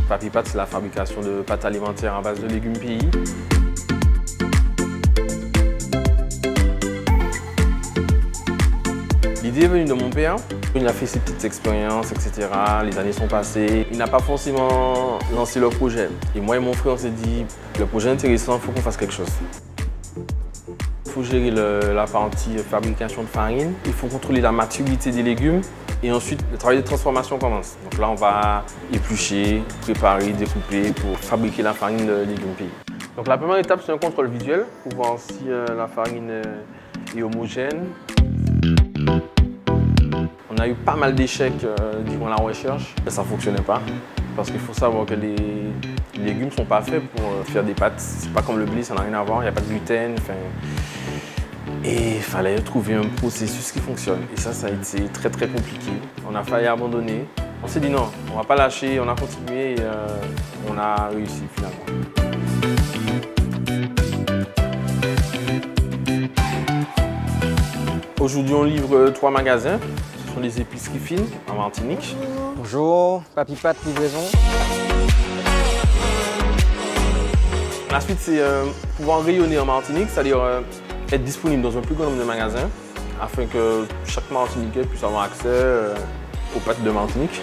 Papy Pat, c'est la fabrication de pâtes alimentaires à base de légumes pays. L'idée est venue de mon père. Il a fait ses petites expériences, etc. Les années sont passées. Il n'a pas forcément lancé le projet. Et moi et mon frère, on s'est dit, le projet est intéressant, il faut qu'on fasse quelque chose. Il faut gérer la partie fabrication de farine. Il faut contrôler la maturité des légumes. Et ensuite, le travail de transformation commence. Donc là, on va éplucher, préparer, découper pour fabriquer la farine de légumes pays. Donc la première étape, c'est un contrôle visuel pour voir si la farine est homogène. On a eu pas mal d'échecs durant la recherche. Ça ne fonctionnait pas. Parce qu'il faut savoir que les légumes ne sont pas faits pour faire des pâtes. C'est pas comme le blé, ça n'a rien à voir, il n'y a pas de gluten. Et il fallait trouver un processus qui fonctionne. Et ça a été très très compliqué. On a failli abandonner. On s'est dit non, on ne va pas lâcher, on a continué et on a réussi finalement. Aujourd'hui, on livre 3 magasins. Ce sont des épiceries fines en Martinique. Bonjour, Papy Pat livraison. La suite, c'est pouvoir rayonner en Martinique, c'est-à-dire être disponible dans un plus grand nombre de magasins afin que chaque Martiniquais puisse avoir accès aux pâtes de Martinique.